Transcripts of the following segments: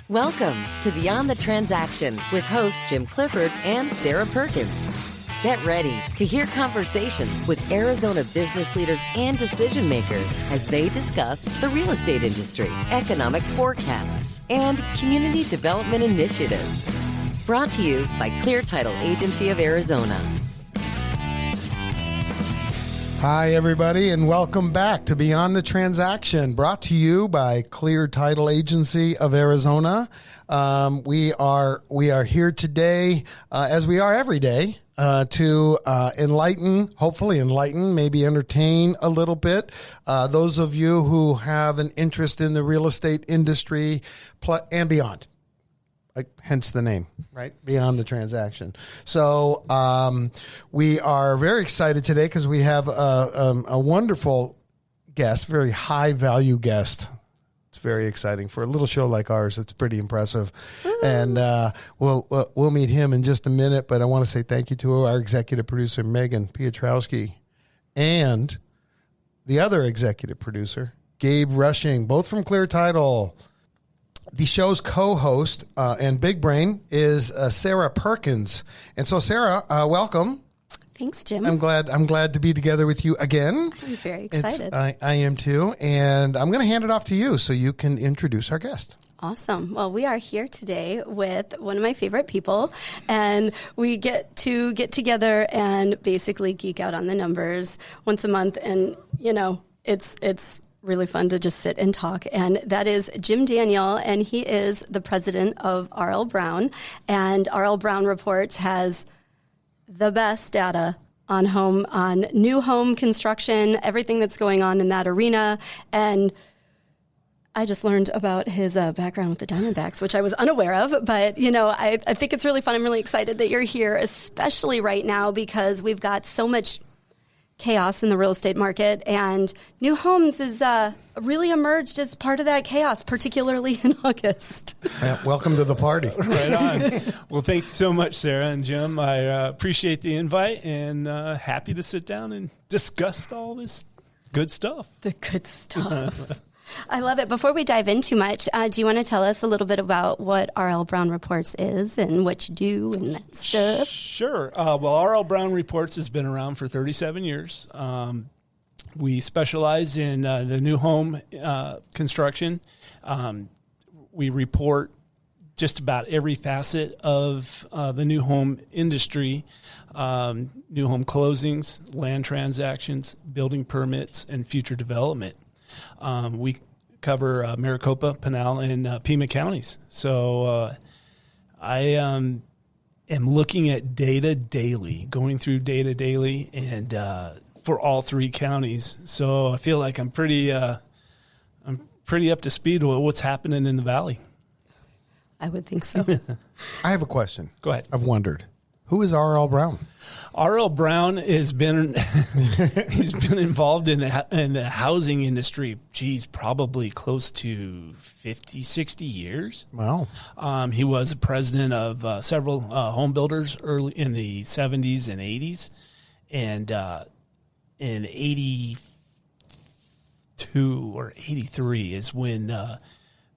Welcome to Beyond the Transaction with hosts Jim Clifford and Sarah Perkins. Get ready to hear conversations with Arizona business leaders and decision makers as they discuss the real estate industry, economic forecasts, and community development initiatives. Brought to you by Clear Title Agency of Arizona. Hi, everybody, and welcome back to Beyond the Transaction, brought to you by Clear Title Agency of Arizona. We are here today, as we are every day, to hopefully enlighten, maybe entertain a little bit. Those of you who have an interest in the real estate industry and beyond. Hence the name, right? Beyond the Transaction. So we are very excited today because we have a wonderful guest, very high value guest. It's very exciting for a little show like ours. It's pretty impressive. Woo. And we'll meet him in just a minute. But I want to say thank you to our executive producer, Megan Piotrowski, and the other executive producer, Gabe Rushing, both from Clear Title. The show's co-host and big brain is Sarah Perkins. And so, Sarah, welcome. Thanks, Jim. I'm glad to be together with you again. I'm very excited. I am too. And I'm going to hand it off to you so you can introduce our guest. Awesome. Well, we are here today with one of my favorite people, and we get together and basically geek out on the numbers once a month. And, it's really fun to just sit and talk. And that is Jim Daniel, and he is the president of R.L. Brown. And R.L. Brown Reports has the best data on new home construction, everything that's going on in that arena. And I just learned about his background with the Diamondbacks, which I was unaware of. But, I think it's really fun. I'm really excited that you're here, especially right now, because we've got so much chaos in the real estate market, and new homes is really emerged as part of that chaos, particularly in August. Yeah, welcome to the party. Right on. Well, thank you so much, Sarah and Jim. I appreciate the invite and happy to sit down and discuss all this good stuff. The good stuff. I love it. Before we dive in too much, do you want to tell us a little bit about what R.L. Brown Reports is and what you do and that stuff? Sure. Well, R.L. Brown Reports has been around for 37 years. We specialize in the new home construction. We report just about every facet of the new home industry, new home closings, land transactions, building permits, and future development. We cover Maricopa, Pinal, and Pima counties. So I am looking at data daily, going through data daily, and for all three counties. So I feel like I'm pretty up to speed with what's happening in the valley. I would think so. I have a question. Go ahead. I've wondered, who is R.L. Brown? R.L. Brown has been he's been involved in the housing industry, probably close to 50, 60 years. Wow. He was president of several home builders early in the 70s and 80s. And in 82 or 83 is when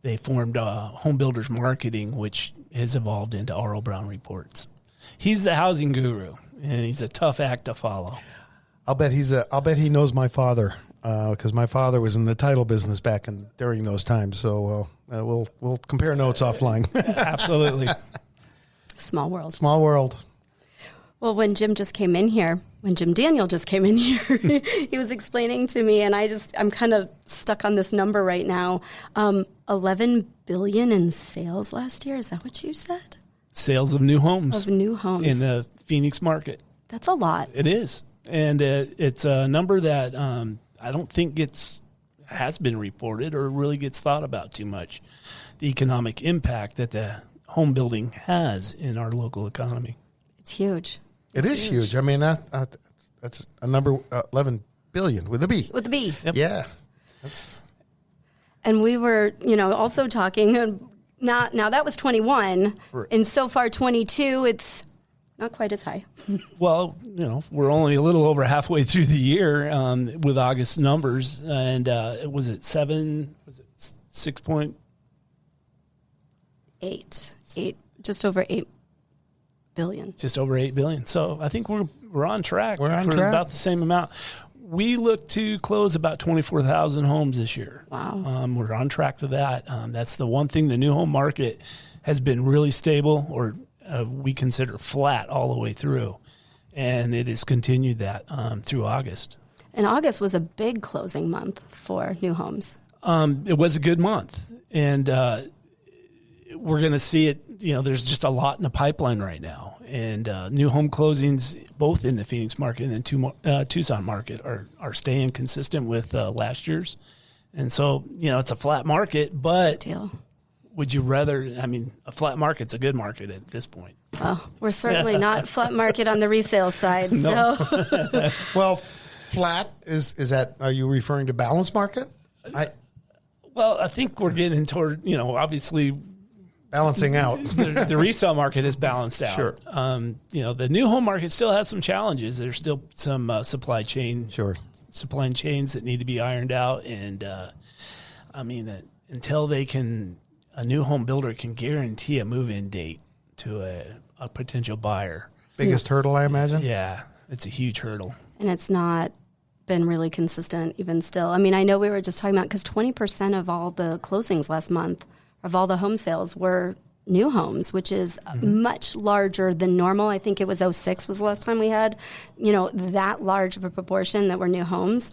they formed Home Builders Marketing, which has evolved into R.L. Brown Reports. He's the housing guru, and he's a tough act to follow. I'll bet he knows my father, because my father was in the title business during those times. So we'll compare notes offline. Absolutely. Small world. Small world. Well, when Jim Daniel just came in here, he was explaining to me, and I'm kind of stuck on this number right now. $11 billion in sales last year. Is that what you said? Sales of new homes. In the Phoenix market. That's a lot. It is. And it's a number that I don't think has been reported or really gets thought about too much. The economic impact that the home building has in our local economy. It's huge. It is huge. I mean, that's a number, 11 billion with a B. With the B. Yep. Yeah. And we were, also talking. Now that was 21, right. And so far 22, it's not quite as high. Well, we're only a little over halfway through the year with August numbers, and was it 6 point? Just over 8 billion. Just over 8 billion. So I think we're on track. We're on for track. About the same amount. We look to close about 24,000 homes this year. Wow. We're on track for that. That's the one thing. The new home market has been really stable, or we consider flat all the way through. And it has continued that through August. And August was a big closing month for new homes. It was a good month. And we're going to see it. There's just a lot in the pipeline right now. And new home closings, both in the Phoenix market and Tucson market, are staying consistent with last year's. And so, it's a flat market, but Deal. would you rather, a flat market's a good market at this point. Well, we're certainly not flat market on the resale side. No. So Well, flat is that? Are you referring to balanced market? Well, I think we're getting toward, obviously Balancing out. the resale market is balanced out. Sure. The new home market still has some challenges. There's still some supply chains that need to be ironed out. And, until a new home builder can guarantee a move-in date to a potential buyer. Biggest hurdle, I imagine? Yeah, it's a huge hurdle. and it's not been really consistent even still. I mean, I know we were just talking about because 20% of all the closings last month of all the home sales were new homes, which is much larger than normal. I think it was 06 was the last time we had, that large of a proportion that were new homes.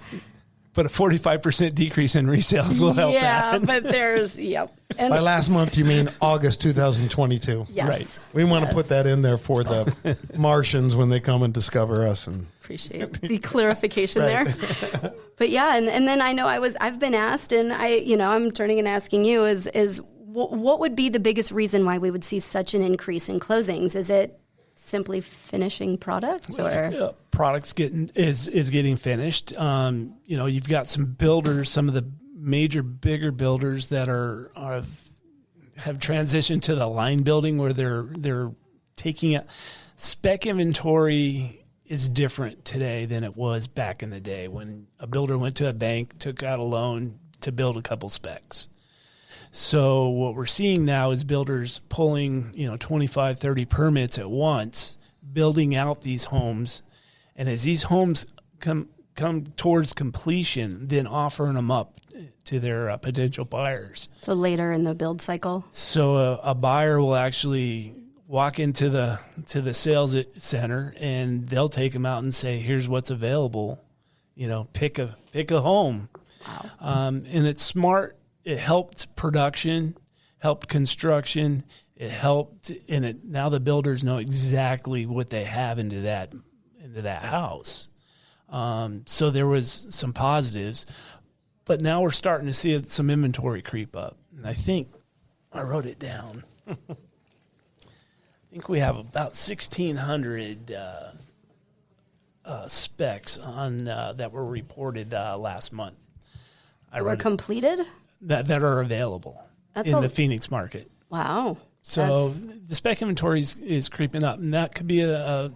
But a 45% decrease in resales will help that. Yeah, but there's, yep. And By last month, you mean August 2022. yes. Right. We want to put that in there for the Martians when they come and discover us. And Appreciate the clarification there. But yeah, and then I know I've been asked, and I'm turning and asking you is what would be the biggest reason why we would see such an increase in closings? Is it simply finishing product, or products is getting finished? You've got some builders, some of the major bigger builders that have transitioned to the line building where they're taking a spec inventory is different today than it was back in the day when a builder went to a bank, took out a loan to build a couple specs. So what we're seeing now is builders pulling, 25, 30 permits at once, building out these homes. And as these homes come towards completion, then offering them up to their potential buyers. so later in the build cycle? So a buyer will actually walk into the sales center and they'll take them out and say, here's what's available, pick a home. Wow. And it's smart. It helped production, helped construction. It helped in it. Now the builders know exactly what they have into that house. So there was some positives, but now we're starting to see some inventory creep up. And I think I wrote it down. I think we have about 1,600 specs on that were reported last month. Were completed? That are available in the Phoenix market. Wow. So the spec inventory is creeping up, and that could be a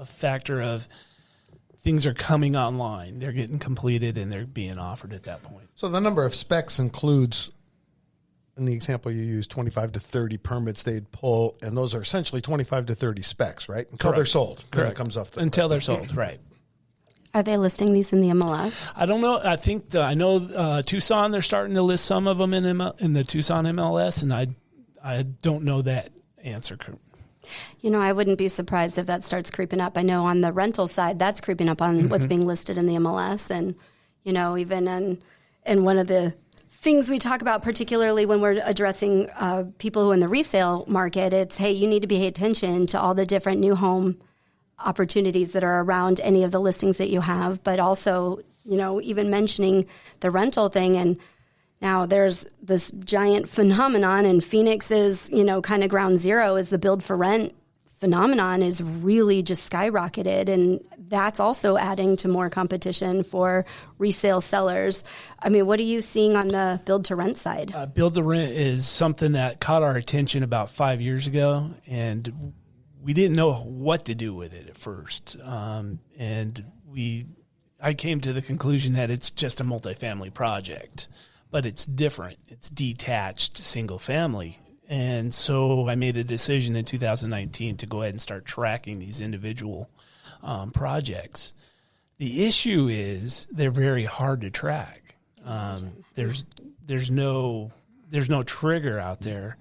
factor of things are coming online. They're getting completed, and they're being offered at that point. so the number of specs includes, in the example you used, 25 to 30 permits they'd pull, and those are essentially 25 to 30 specs, right? Until they're sold. Then Correct. it comes off Until they're sold, right. Are they listing these in the MLS? I don't know. I think I know Tucson. They're starting to list some of them in the Tucson MLS, and I don't know that answer. I wouldn't be surprised if that starts creeping up. I know on the rental side, that's creeping up on what's being listed in the MLS. And, even in one of the things we talk about, particularly when we're addressing people who are in the resale market, it's, hey, you need to pay attention to all the different new home opportunities that are around any of the listings that you have, but also, even mentioning the rental thing. And now there's this giant phenomenon, and Phoenix is, kind of ground zero, is the build for rent phenomenon is really just skyrocketed. And that's also adding to more competition for resale sellers. I mean, what are you seeing on the build to rent side? Build to rent is something that caught our attention about 5 years ago, and we didn't know what to do with it at first. I came to the conclusion that it's just a multifamily project, but it's different. It's detached single family. And so I made a decision in 2019 to go ahead and start tracking these individual projects. The issue is they're very hard to track. There's no trigger out there.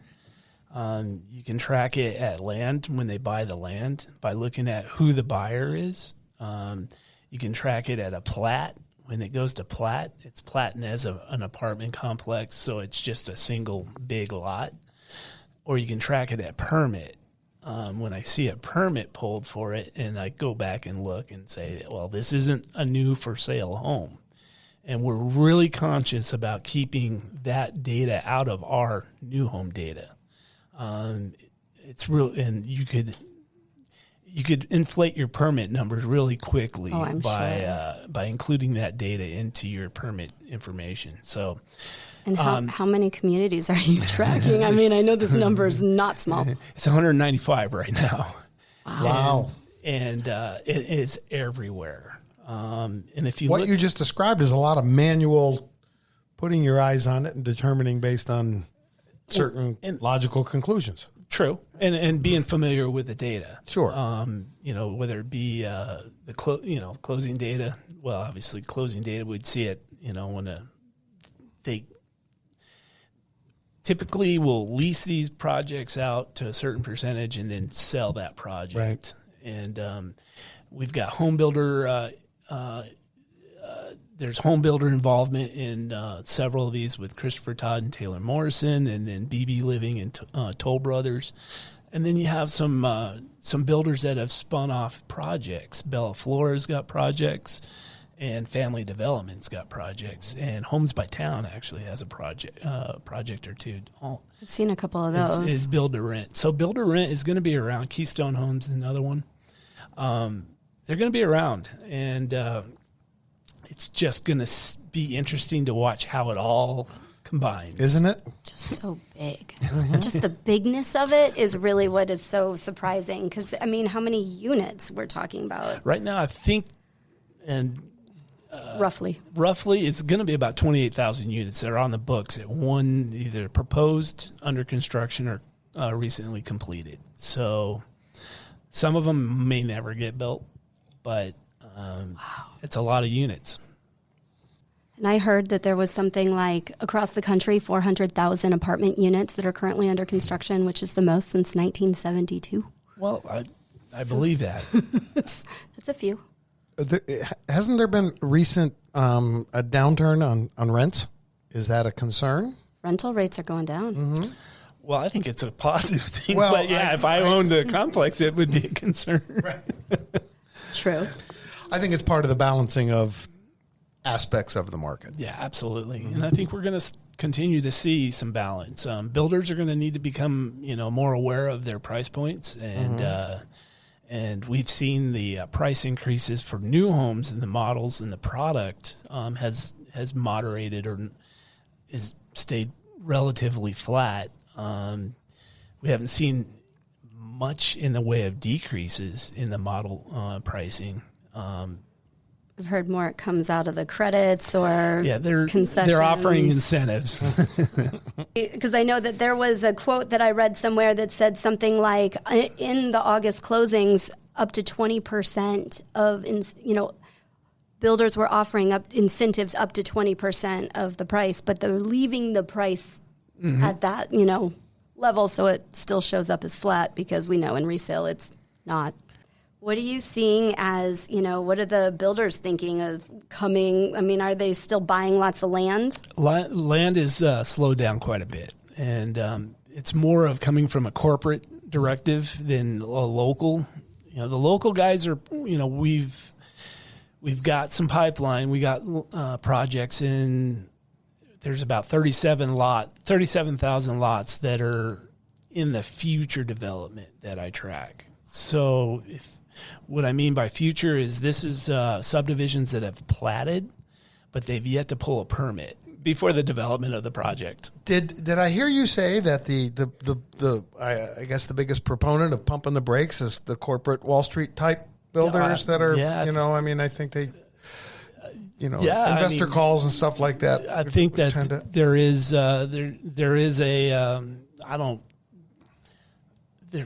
You can track it at land when they buy the land by looking at who the buyer is. You can track it at a plat. When it goes to plat, it's platting as an apartment complex, so it's just a single big lot. Or you can track it at permit. When I see a permit pulled for it, and I go back and look and say, well, this isn't a new for sale home. And we're really conscious about keeping that data out of our new home data. It's real, and you could inflate your permit numbers really quickly by including that data into your permit information. So, and how many communities are you tracking? I mean, I know this number is not small. It's 195 right now. Wow. And it is everywhere. And if you you just described is a lot of manual putting your eyes on it and determining based on certain logical conclusions. True, and being familiar with the data. Sure. Whether it be the closing data. Well, obviously, closing data would see it. When they typically will lease these projects out to a certain percentage and then sell that project. Right. And we've got home builder. There's home builder involvement in several of these with Christopher Todd and Taylor Morrison, and then BB Living and Toll Brothers. And then you have some builders that have spun off projects. Bella Flora's got projects, and Family Development's got projects, and Homes by Town actually has a project or two. I've seen a couple of those. Is build to rent. So build to rent is going to be around. Keystone Homes is another one. They're going to be around, and it's just going to be interesting to watch how it all combines. Isn't it? Just so big. Just the bigness of it is really what is so surprising. Because, I mean, how many units we're talking about? Right now, I think, and roughly, it's going to be about 28,000 units that are on the books at one, either proposed, under construction, or recently completed. So some of them may never get built, but it's a lot of units. And I heard that there was something like across the country 400,000 apartment units that are currently under construction, which is the most since 1972. Well, I believe that. That's a few. Hasn't there been recent a downturn on rents? Is that a concern? Rental rates are going down. Mm-hmm. Well, I think it's a positive thing. Well, but if I owned a complex, it would be a concern. Right. True. I think it's part of the balancing of aspects of the market. Yeah, absolutely. Mm-hmm. And I think we're going to continue to see some balance. Builders are going to need to become, more aware of their price points, and and we've seen the price increases for new homes and the models and the product has moderated or is stayed relatively flat. We haven't seen much in the way of decreases in the model pricing. I've heard more it comes out of the credits or concessions. They're offering incentives. Because I know that there was a quote that I read somewhere that said something like, in the August closings, up to 20% of, builders were offering up incentives up to 20% of the price, but they're leaving the price at that, level, so it still shows up as flat because we know in resale it's not. What are you seeing as, what are the builders thinking of coming? I mean, are they still buying lots of land? Land is slowed down quite a bit, and it's more of coming from a corporate directive than a local. The local guys are, we've got some pipeline. We got projects in. There's about 37,000 lots that are in the future development that I track. So what I mean by future is this is subdivisions that have platted, but they've yet to pull a permit before the development of the project. Did I hear you say that I guess the biggest proponent of pumping the brakes is the corporate Wall Street type builders that are, I think they, investor calls and stuff like that. I think that there is a,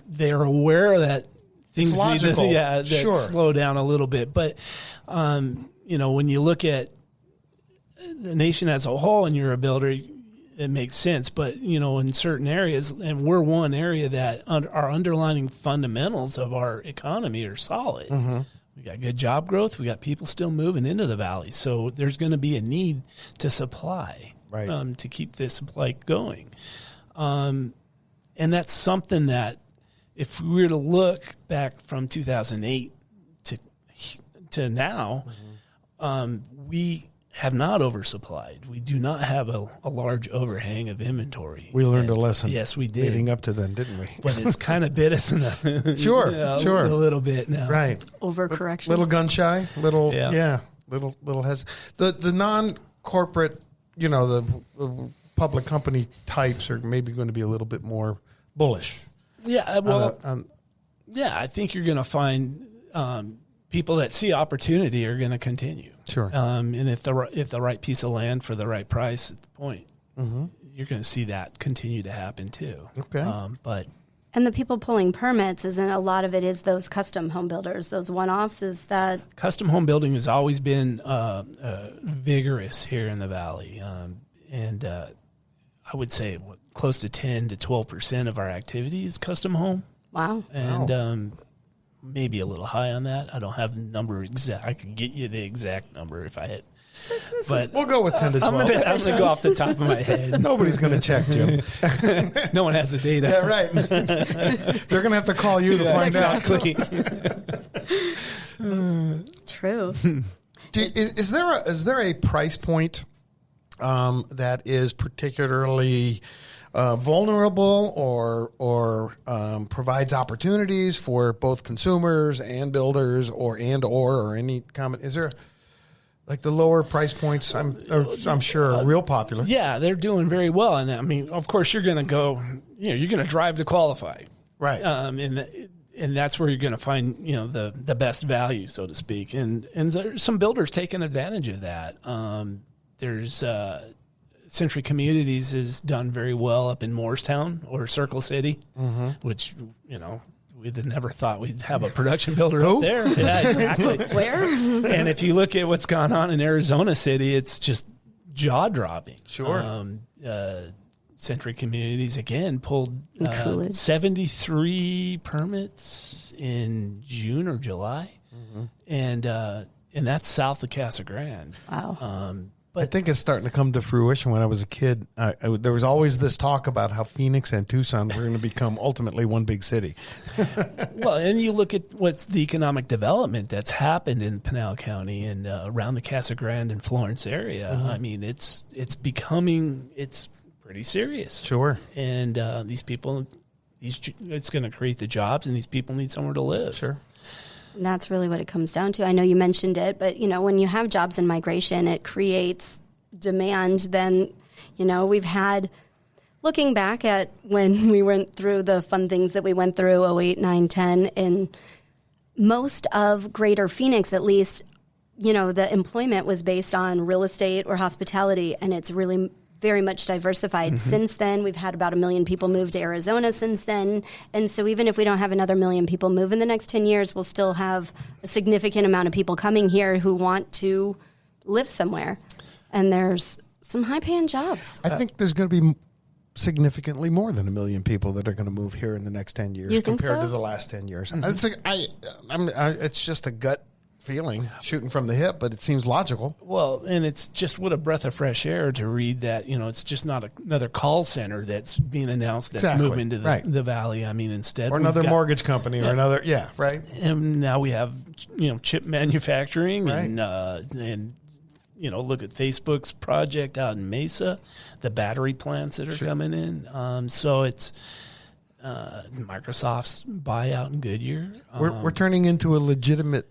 they're aware that things need to slow down a little bit. But, when you look at the nation as a whole and you're a builder, it makes sense. But, in certain areas, and we're one area that our underlying fundamentals of our economy are solid. Mm-hmm. We got good job growth. We got people still moving into the valley. So there's going to be a need to supply, to keep this supply going. And that's something that if we were to look back from 2008 to now, we have not oversupplied. We do not have a large overhang of inventory. We learned a lesson. Yes, we did. Leading up to then, didn't we? But it's kind of bit us in the sure. a little bit now. Right. Overcorrection. Little gun shy. Little the non-corporate, the public company types are maybe going to be a little bit more bullish. Yeah. Well, I think you're going to find people that see opportunity are going to continue. Sure. And if the right piece of land for the right price at the point, you're going to see that continue to happen too. Okay. And the people pulling permits, isn't a lot of it is those custom home builders, those one-offs? Is that custom home building has always been vigorous here in the valley, and I would say close to 10 to 12% of our activity is custom home. Wow. And maybe a little high on that. I don't have the number exact. I could get you the exact number if I had. But we'll go with 10 to 12. I'm going to go off the top of my head. Nobody's going to check, Jim. No one has the data. Yeah, right. They're going to have to call you to find out. True. Is there a price point that is particularly vulnerable or provides opportunities for both consumers and builders or any comment? Is there like the lower price points? I'm sure are real popular. Yeah, they're doing very well, and I mean, of course, you're going to go. You're going to drive to qualify, right? And that's where you're going to find the best value, so to speak. And there's some builders taking advantage of that. There's Century Communities has done very well up in Morristown or Circle City, which, we'd never thought we'd have a production builder up there. Yeah, exactly. Where? And if you look at what's gone on in Arizona City, it's just jaw-dropping. Sure. Century Communities, again, pulled 73 permits in June or July, and that's south of Casa Grande. Wow. I think it's starting to come to fruition. When I was a kid, there was always this talk about how Phoenix and Tucson were going to become ultimately one big city. Well, and you look at what's the economic development that's happened in Pinal County and around the Casa Grande and Florence area. I mean, it's pretty serious. Sure. And these people, it's going to create the jobs, and these people need somewhere to live. Sure. And that's really what it comes down to. I know you mentioned it, but, when you have jobs in migration, it creates demand. Then, we've had, looking back at when we went through the fun things that we went through, 08, 9, 10, in most of greater Phoenix, at least, the employment was based on real estate or hospitality, and it's really very much diversified. Since then, we've had about 1 million people move to Arizona since then. And so even if we don't have another 1 million people move in the next 10 years, we'll still have a significant amount of people coming here who want to live somewhere. And there's some high-paying jobs. I think there's going to be significantly more than 1 million people that are going to move here in the next 10 years compared to the last 10 years. It's just a gut feeling shooting from the hip, but it seems logical. Well, and it's just what a breath of fresh air to read that, it's just not another call center that's being announced that's moving to the valley. I mean, instead. Or another mortgage company or another, right. And now we have, chip manufacturing and look at Facebook's project out in Mesa, the battery plants that are coming in. So it's Microsoft's buyout in Goodyear. We're turning into a legitimate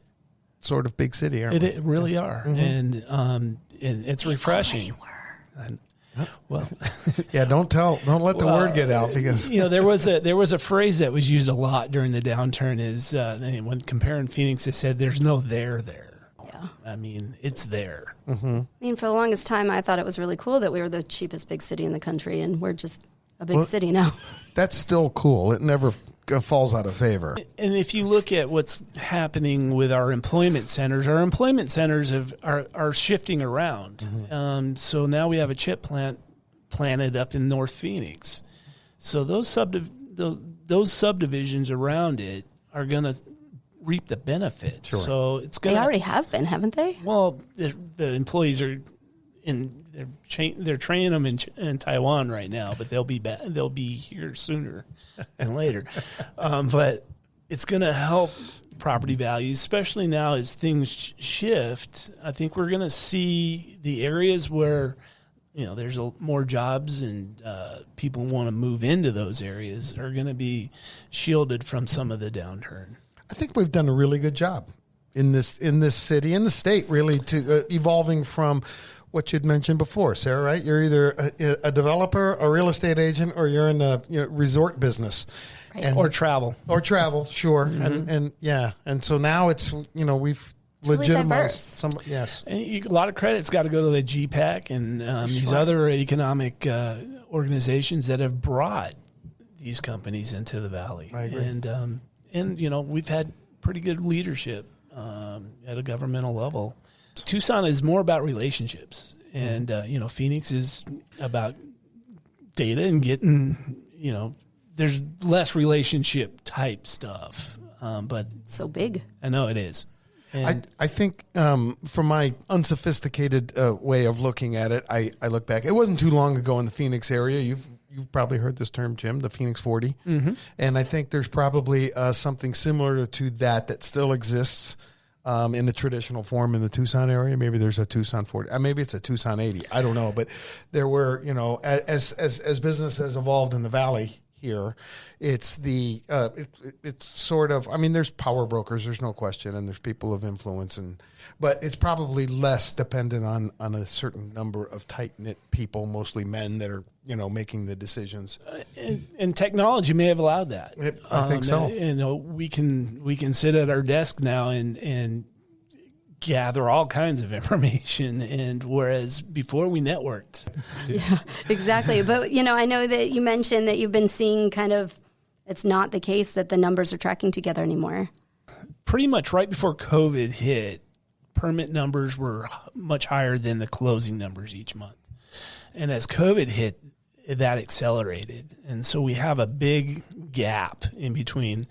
sort of big city, aren't we? It really are, and it's refreshing. Well, yeah, don't let the word get out, because there was a phrase that was used a lot during the downturn is when comparing Phoenix, they said there's no there. Yeah, I mean it's there. I mean, for the longest time, I thought it was really cool that we were the cheapest big city in the country, and we're just a big city now. That's still cool. It never falls out of favor. And if you look at what's happening with our employment centers are shifting around. Mm-hmm. So now we have a chip plant planted up in North Phoenix. So those subdivisions around it are going to reap the benefit. Sure. So it's going. They already have been, haven't they? Well, the employees are in. They're training them in Taiwan right now, but they'll be back. They'll be here sooner than later. But it's going to help property values, especially now as things shift. I think we're going to see the areas where there's more jobs and people want to move into those areas are going to be shielded from some of the downturn. I think we've done a really good job in this city, in the state, really, to evolving from what you'd mentioned before, Sarah. Right? You're either a developer, a real estate agent, or you're in a resort business, Right. Or travel, sure, and so now it's we've really legitimized diverse. some. Yes, and a lot of credit's got to go to the GPAC and these other economic organizations that have brought these companies into the valley. I agree. And we've had pretty good leadership at a governmental level. Tucson is more about relationships, and Phoenix is about data and getting there's less relationship type stuff, but So big. I know it is. And I think from my unsophisticated way of looking at it, I look back. It wasn't too long ago in the Phoenix area. You've probably heard this term, Jim, the Phoenix 40. Mm-hmm. And I think there's probably something similar to that still exists in the traditional form in the Tucson area. Maybe there's a Tucson 40. Maybe it's a Tucson 80. I don't know. But there were, as business has evolved in the valley here, it's it's sort of, there's power brokers, there's no question, and there's people of influence, but it's probably less dependent on a certain number of tight-knit people, mostly men, that are making the decisions. And technology may have allowed that. I think so. We can sit at our desk now and gather all kinds of information, and whereas before we networked. Yeah, exactly. But, I know that you mentioned that you've been seeing it's not the case that the numbers are tracking together anymore. Pretty much right before COVID hit, permit numbers were much higher than the closing numbers each month. And as COVID hit, that accelerated. And so we have a big gap in between.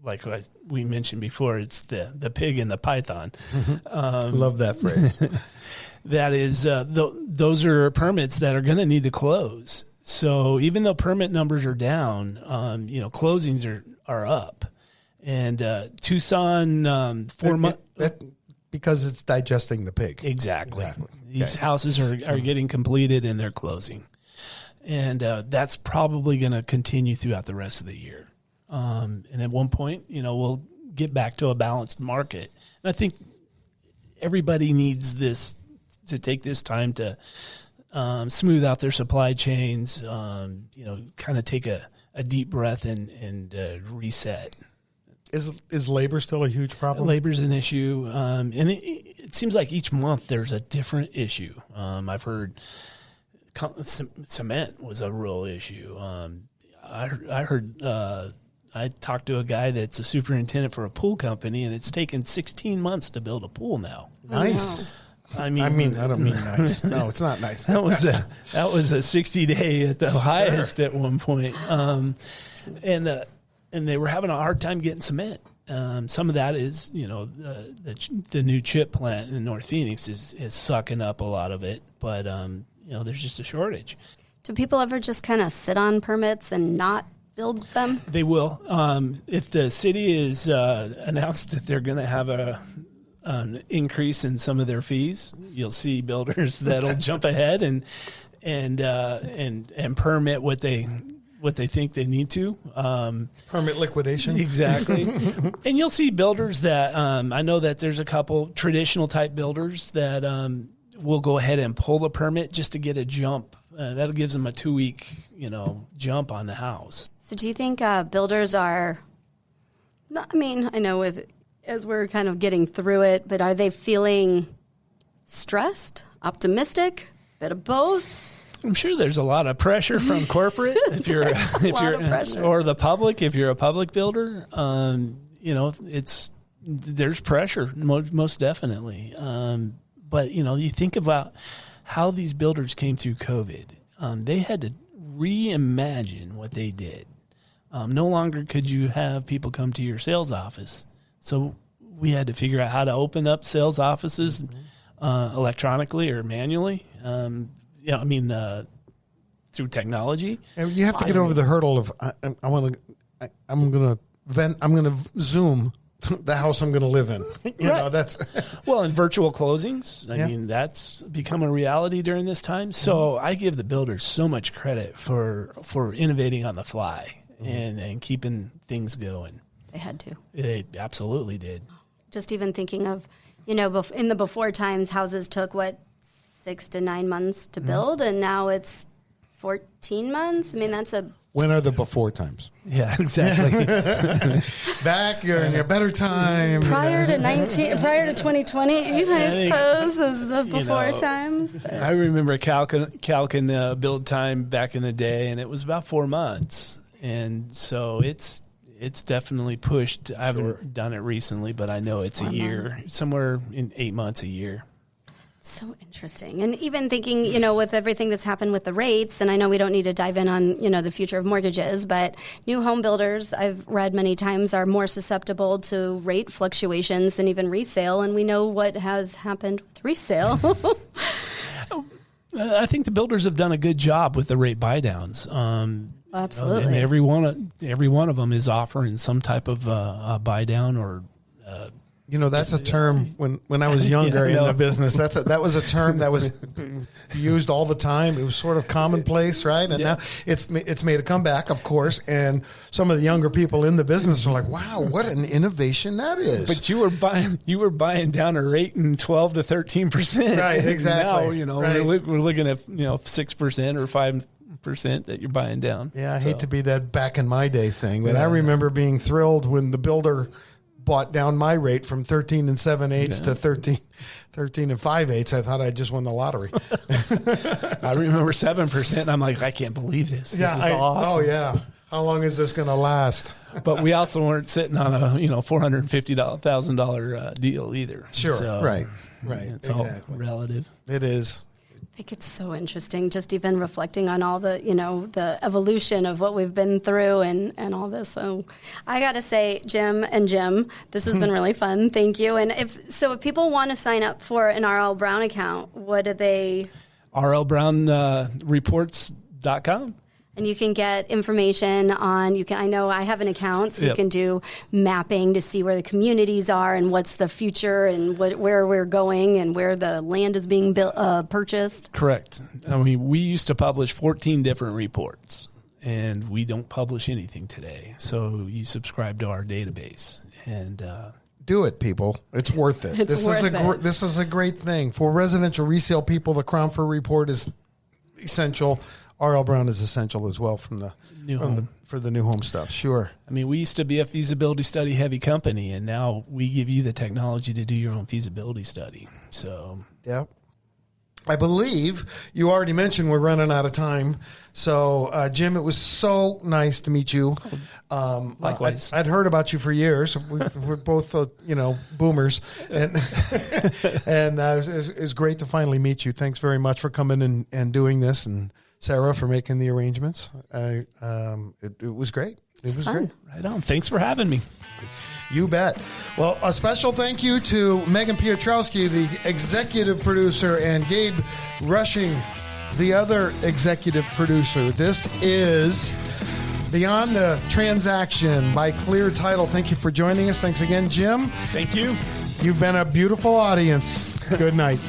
Like we mentioned before, it's the pig and the python. Love that phrase. That is, those are permits that are going to need to close. So even though permit numbers are down, closings are up. And Tucson, 4 months. Because it's digesting the pig. Exactly. These houses are getting completed and they're closing. And that's probably going to continue throughout the rest of the year. And at one point, we'll get back to a balanced market. And I think everybody needs this to take this time to smooth out their supply chains, kind of take a deep breath and reset. Is labor still a huge problem? Labor's an issue. And it seems like each month there's a different issue. I've heard cement was a real issue. I heard... I talked to a guy that's a superintendent for a pool company, and it's taken 16 months to build a pool now. Nice. I don't mean nice. No, it's not nice. That was a 60-day at the highest at one point, and they were having a hard time getting cement. Some of that is, the new chip plant in North Phoenix is sucking up a lot of it, but there's just a shortage. Do people ever just kind of sit on permits and not build them? They will. If the city is announced that they're going to have an increase in some of their fees, you'll see builders that'll jump ahead and permit what they think they need to. Permit liquidation. Exactly. And you'll see builders that I know that there's a couple traditional type builders that will go ahead and pull the permit just to get a jump. That gives them a 2-week, jump on the house. So do you think builders are, I know as we're kind of getting through it, but are they feeling stressed, optimistic, bit of both? I'm sure there's a lot of pressure from corporate or the public. If you're a public builder, there's pressure most definitely. But you think about how these builders came through COVID. They had to reimagine what they did. No longer could you have people come to your sales office, so we had to figure out how to open up sales offices electronically or manually. Through technology. And you have to get over the hurdle of I'm going to Zoom the house I'm going to live in. That's well, and virtual closings. I mean, that's become a reality during this time. So I give the builders so much credit for innovating on the fly and keeping things going. They had to. They absolutely did. Just even thinking of, in the before times, houses took 6 to 9 months to build, and now it's 14 months. I mean, that's a... When are the before times? Yeah, exactly. Back, you're in your better time. Prior to 2020, I suppose, is the before times. But. I remember Calkin build time back in the day, and it was about 4 months. And so it's definitely pushed. I haven't done it recently, but I know it's 4 year, somewhere in 8 months, a year. So interesting. And even thinking, with everything that's happened with the rates, and I know we don't need to dive in on, the future of mortgages, but new home builders, I've read many times, are more susceptible to rate fluctuations than even resale. And we know what has happened with resale. I think the builders have done a good job with the rate buy-downs. Absolutely. And every one of them is offering some type of a buy-down or... that's a term when I was younger in the business. That was a term that was used all the time. It was sort of commonplace, right? And now it's made a comeback, of course. And some of the younger people in the business are like, "Wow, what an innovation that is!" But you were buying down a rate in 12 to 13%, right? Exactly. Now we're looking at 6% or 5% that you're buying down. Yeah, I hate to be that back in my day thing, but I remember being thrilled when the builder bought down my rate from 13 7/8 to 13 5/8. I thought I just won the lottery. I remember 7%. And I'm like, I can't believe this. This is awesome. Oh yeah. How long is this going to last? But we also weren't sitting on a $450,000 deal either. Sure. So, right. It's all relative. It is. I think it's so interesting, just even reflecting on all the, the evolution of what we've been through and all this. So I got to say, Jim, this has been really fun. Thank you. And if people want to sign up for an RL Brown account, what do they? RLBrownReports.com. And you can get information on, I know I have an account, so you can do mapping to see where the communities are and what's the future and where we're going and where the land is being purchased. Correct. I mean, we used to publish 14 different reports, and we don't publish anything today. So you subscribe to our database and... do it, people. It's worth it. This is a great thing. For residential resale people, the Cromford Report is essential. RL Brown is essential as well for the new home stuff. Sure. I mean, we used to be a feasibility study heavy company, and now we give you the technology to do your own feasibility study. So, yeah. I believe you already mentioned we're running out of time. So, Jim, it was so nice to meet you. Likewise. I'd heard about you for years. We're both, boomers. And it was great to finally meet you. Thanks very much for coming and doing this. And Sarah for making the arrangements. It was great. It was great. Right on. Thanks for having me. You bet. Well, a special thank you to Megan Piotrowski, the executive producer, and Gabe Rushing, the other executive producer. This is Beyond the Transaction by Clear Title. Thank you for joining us. Thanks again, Jim. Thank you. You've been a beautiful audience. Good night.